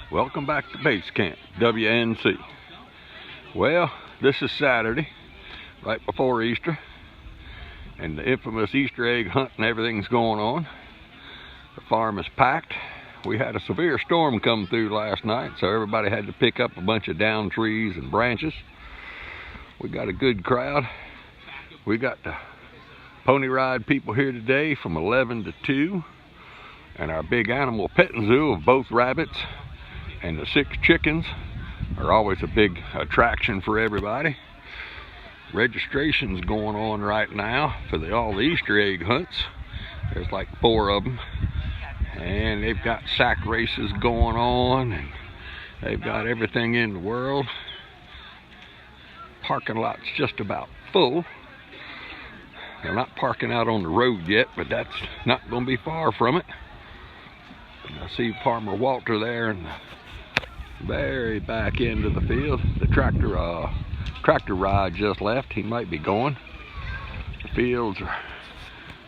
Welcome back to Base Camp, WNC. Well, this is Saturday, right before Easter, and the infamous Easter egg hunt and everything's going on. The farm is packed. We had a severe storm come through last night, so everybody had to pick up a bunch of down trees and branches. We got a good crowd. We got the pony ride people here today from 11 to 2, and our big animal petting zoo of both rabbits and the 6 chickens are always a big attraction for everybody. Registration's going on right now for all the Easter egg hunts. There's like 4 of them, and they've got sack races going on, and they've got everything in the world. Parking lot's just about full. They're not parking out on the road yet, but that's not going to be far from it. I see Farmer Walter there in the very back end of the field. The tractor ride just left. He might be going. The fields are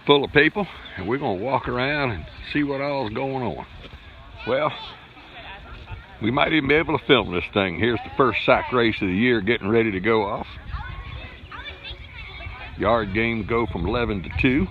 full of people, and we're going to walk around and see what all's going on. Well, we might even be able to film this thing. Here's the first sack race of the year getting ready to go off. Yard games go from 11 to 2.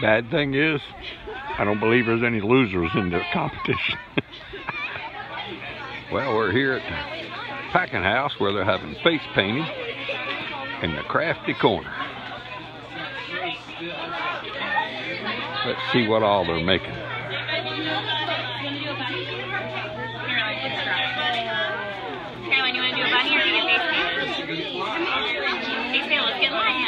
Bad thing is, I don't believe there's any losers in this competition. Well, we're here at the packing house where they're having face painting in the crafty corner. Let's see what all they're making. Caroline, you want to do a bunny or do you get face paint? Face paint, let's get in line.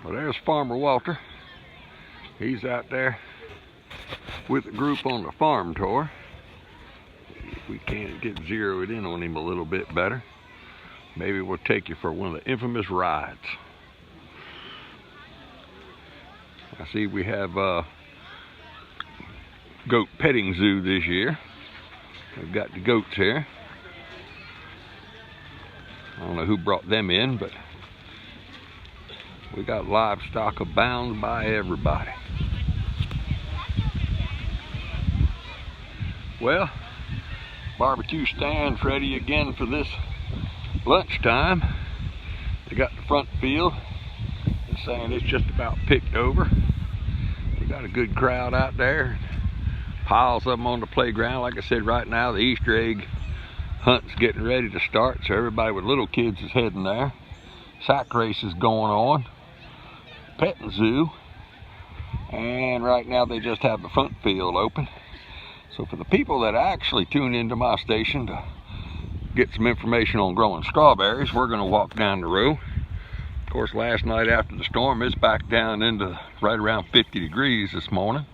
Well, there's Farmer Walter. He's out there with the group on the farm tour. If we can't get zeroed in on him a little bit better, maybe we'll take you for one of the infamous rides. I see we have goat petting zoo this year. We've got the goats here. I don't know who brought them in, but we got livestock abound by everybody. Well, barbecue stand's ready again for this lunchtime. They got the front field. They're saying it's just about picked over. We got a good crowd out there. Piles of them on the playground. Like I said, right now the Easter egg hunt's getting ready to start, so everybody with little kids is heading there. Sack race is going on. Petting zoo, and right now they just have the front field open. So for the people that actually tune into my station to get some information on growing strawberries, we're going to walk down the row. Of course, last night after the storm, it's back down into right around 50 degrees this morning,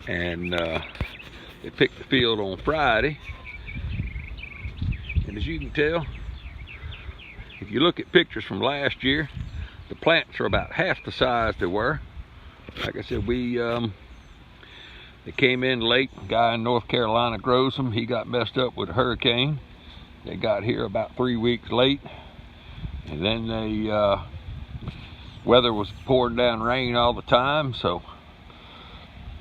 and they picked the field on Friday. And as you can tell, if you look at pictures from last year, the plants are about half the size they were. Like I said, they came in late. A guy in North Carolina grows them. He got messed up with a hurricane. They got here about 3 weeks late, and then weather was pouring down rain all the time, so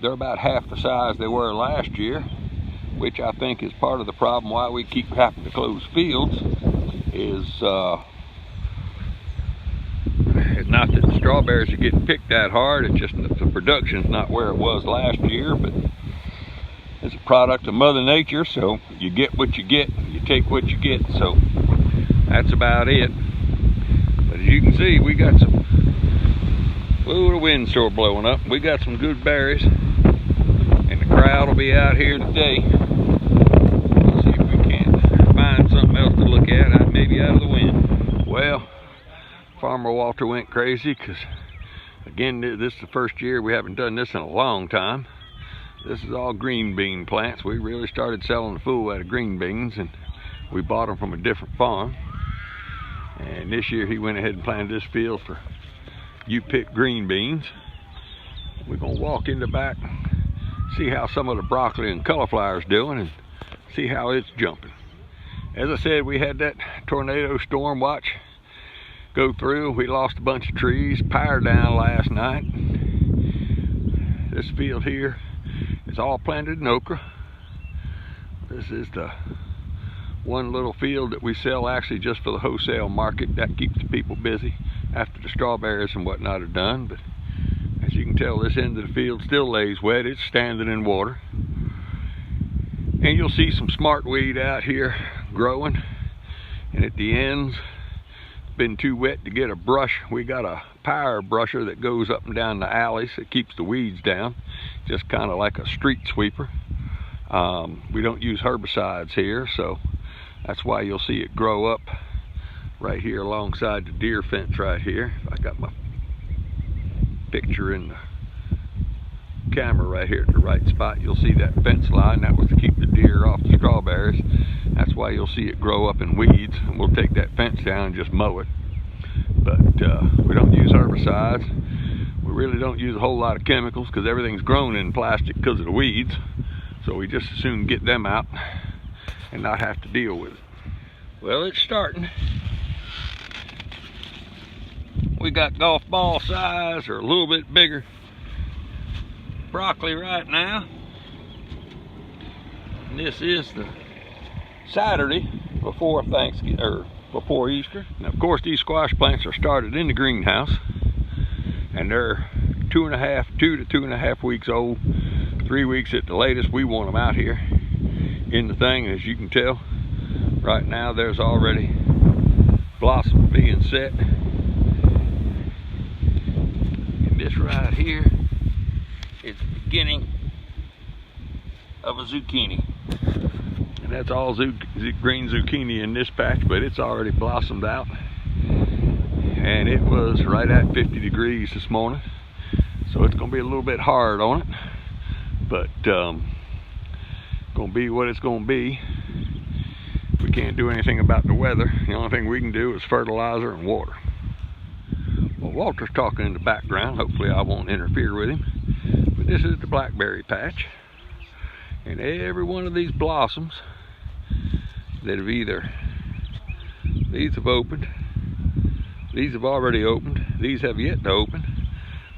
they're about half the size they were last year, which I think is part of the problem why we keep having to close fields. Is it's not that the strawberries are getting picked that hard, it's just that the production's not where it was last year, but it's a product of Mother Nature, so you get what you get, you take what you get, so that's about it. But as you can see, we got some, ooh, the wind's sort of blowing up. We got some good berries, and the crowd will be out here today. Let's see if we Farmer Walter went crazy because, again, this is the first year we haven't done this in a long time. This is all green bean plants. We really started selling the fool out of green beans, and we bought them from a different farm. And this year he went ahead and planted this field for you-pick green beans. We're gonna walk in the back, see how some of the broccoli and cauliflower is doing, and see how it's jumping. As I said, we had that tornado storm watch go through. We lost a bunch of trees, power down last night. This field here is all planted in okra. This is the one little field that we sell actually just for the wholesale market. That keeps the people busy after the strawberries and whatnot are done. But as you can tell, this end of the field still lays wet. It's standing in water. And you'll see some smartweed out here growing. And at the ends, it's been too wet to get a brush. We got a power brusher that goes up and down the alleys that keeps the weeds down, just kind of like a street sweeper. We don't use herbicides here, so that's why you'll see it grow up right here alongside the deer fence right here. I got my picture in the camera right here at the right spot. You'll see that fence line. That was to keep the deer off the strawberries. That's why you'll see it grow up in weeds, and we'll take that fence down and just mow it. But we don't use herbicides. We really don't use a whole lot of chemicals because everything's grown in plastic because of the weeds. So we just as soon get them out and not have to deal with it. Well, it's starting. We got golf ball size or a little bit bigger broccoli right now. And this is the Saturday before Thanksgiving, or before Easter. And of course, these squash plants are started in the greenhouse, and they're 2 to 2.5 weeks old. 3 weeks at the latest. We want them out here in the thing. As you can tell, right now there's already blossom being set. And this right here is the beginning of a zucchini. And that's all green zucchini in this patch, but it's already blossomed out. And it was right at 50 degrees this morning, so it's going to be a little bit hard on it, but going to be what it's going to be. We can't do anything about the weather. The only thing we can do is fertilizer and water. Well, Walter's talking in the background. Hopefully I won't interfere with him. But this is the blackberry patch, and every one of these blossoms that have either, these have opened, these have already opened, these have yet to open,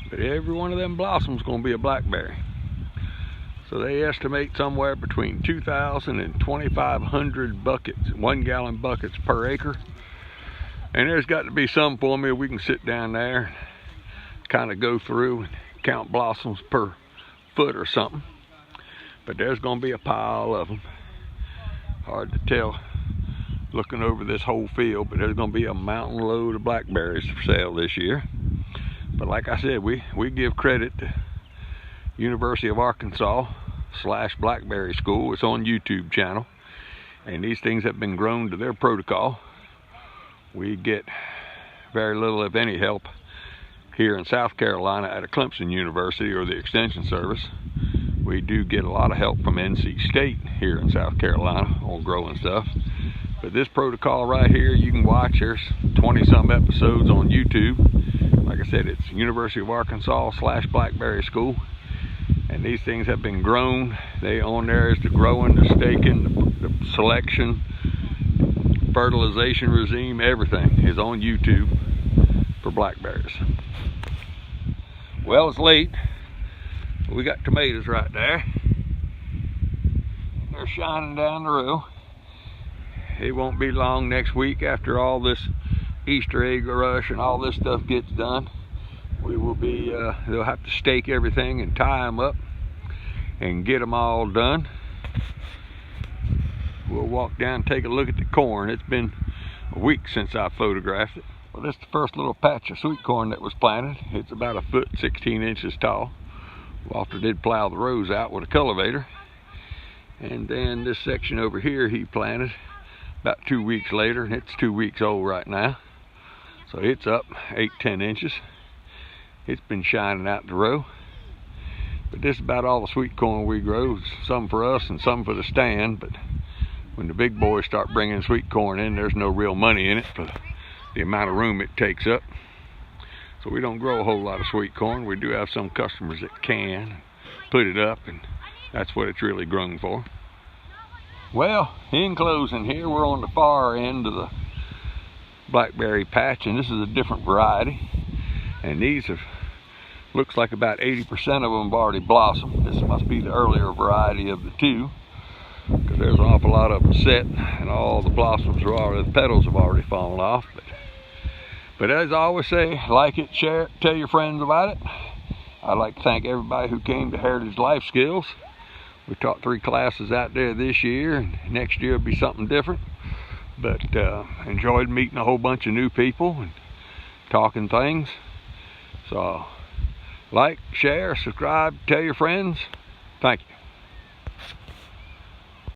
but every one of them blossoms is going to be a blackberry. So they estimate somewhere between 2,000 and 2,500 buckets, 1 gallon buckets per acre. And there's got to be some formula. We can sit down there, kind of go through and count blossoms per foot or something. But there's going to be a pile of them. Hard to tell looking over this whole field, but there's going to be a mountain load of blackberries for sale this year. But like I said, we give credit to University of Arkansas / Blackberry School. It's on YouTube channel, and these things have been grown to their protocol. We get very little, if any, help here in South Carolina at a Clemson University or the Extension Service. We do get a lot of help from NC State here in South Carolina on growing stuff. But this protocol right here, you can watch. There's 20-some episodes on YouTube. Like I said, it's University of Arkansas / Blackberry School. And these things have been grown. They on there is the growing, the staking, the selection, fertilization regime, everything is on YouTube for blackberries. Well, it's late. We got tomatoes right there. They're shining down the row. It won't be long next week after all this Easter egg rush and all this stuff gets done. We will be, they'll have to stake everything and tie them up and get them all done. We'll walk down and take a look at the corn. It's been a week since I photographed it. Well, this is the first little patch of sweet corn that was planted. It's about 1 foot 16 inches tall. Walter did plow the rows out with a cultivator. And then this section over here he planted about 2 weeks later, and it's 2 weeks old right now. So it's up 8-10 inches. It's been shining out the row. But this is about all the sweet corn we grow. Some for us and some for the stand. But when the big boys start bringing sweet corn in, there's no real money in it for the amount of room it takes up. So we don't grow a whole lot of sweet corn. We do have some customers that can put it up, and that's what it's really grown for. Well, in closing here, we're on the far end of the blackberry patch, and this is a different variety. And these have, looks like about 80% of them have already blossomed. This must be the earlier variety of the two, because there's an awful lot of them set, and all the blossoms are already, the petals have already fallen off. But as I always say, like it, share it, tell your friends about it. I'd like to thank everybody who came to Heritage Life Skills. We taught 3 classes out there this year, and next year will be something different. But enjoyed meeting a whole bunch of new people and talking things. So like, share, subscribe, tell your friends. Thank you.